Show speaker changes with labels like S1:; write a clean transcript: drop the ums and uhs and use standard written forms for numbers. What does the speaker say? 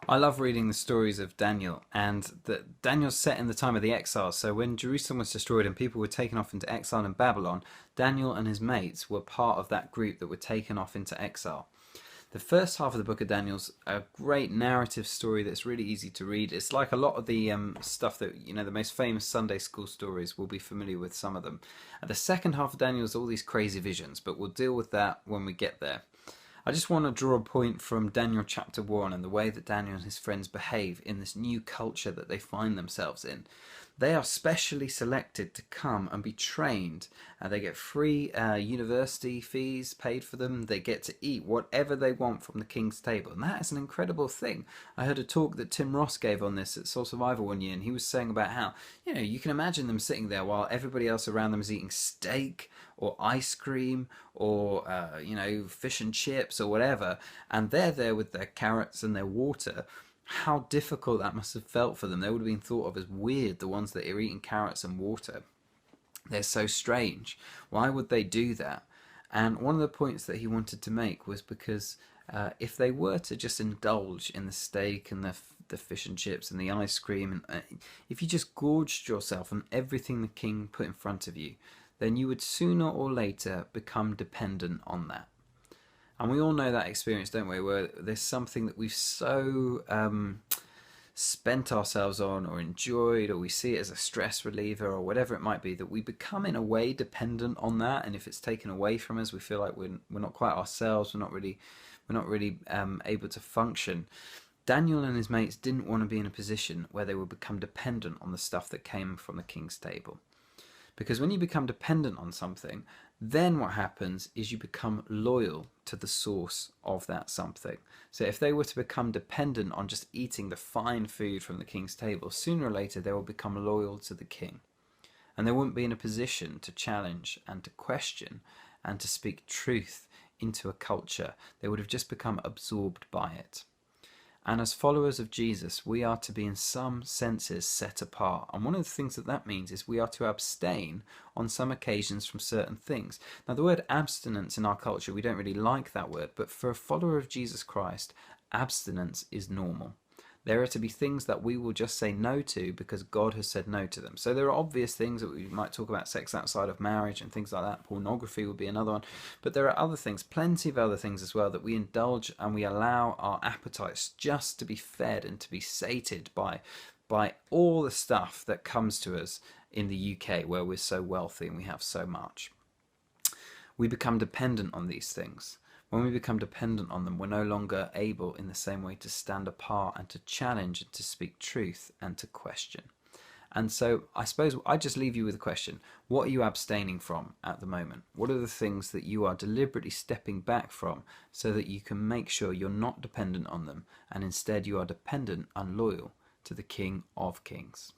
S1: I love reading the stories of Daniel, and Daniel's set in the time of the exile. So when Jerusalem was destroyed and people were taken off into exile in Babylon, Daniel and his mates were part of that group that were taken off into exile. The first half of the book of Daniel's a great narrative story that's really easy to read. It's like a lot of the stuff that, the most famous Sunday school stories. We'll be familiar with some of them. And the second half of Daniel's all these crazy visions, but we'll deal with that when we get there. I just want to draw a point from Daniel chapter 1 and the way that Daniel and his friends behave in this new culture that they find themselves in. They are specially selected to come and be trained. They get free university fees paid for them. They get to eat whatever they want from the king's table. And that is an incredible thing. I heard a talk that Tim Ross gave on this at Soul Survivor one year, and he was saying about how, you can imagine them sitting there while everybody else around them is eating steak or ice cream or, fish and chips or whatever. And they're there with their carrots and their water. How difficult that must have felt for them. They would have been thought of as weird, the ones that are eating carrots and water. They're so strange. Why would they do that? And one of the points that he wanted to make was because if they were to just indulge in the steak and the fish and chips and the ice cream, and if you just gorged yourself on everything the king put in front of you, then you would sooner or later become dependent on that. And we all know that experience, don't we, where there's something that we've so spent ourselves on or enjoyed, or we see it as a stress reliever or whatever it might be, that we become in a way dependent on that. And if it's taken away from us, we feel like we're not quite ourselves, we're not really able to function. Daniel and his mates didn't want to be in a position where they would become dependent on the stuff that came from the king's table. Because when you become dependent on something, then what happens is you become loyal to the source of that something. So if they were to become dependent on just eating the fine food from the king's table, sooner or later they will become loyal to the king. And they wouldn't be in a position to challenge and to question and to speak truth into a culture. They would have just become absorbed by it. And as followers of Jesus, we are to be in some senses set apart. And one of the things that means is we are to abstain on some occasions from certain things. Now, the word abstinence in our culture, we don't really like that word, but for a follower of Jesus Christ, abstinence is normal. There are to be things that we will just say no to because God has said no to them. So there are obvious things that we might talk about, sex outside of marriage and things like that. Pornography would be another one. But there are other things, plenty of other things as well, that we indulge and we allow our appetites just to be fed and to be sated by all the stuff that comes to us in the UK, where we're so wealthy and we have so much. We become dependent on these things. When we become dependent on them, we're no longer able in the same way to stand apart and to challenge and to speak truth and to question. And so I suppose I just leave you with a question. What are you abstaining from at the moment? What are the things that you are deliberately stepping back from so that you can make sure you're not dependent on them and instead you are dependent and loyal to the King of Kings?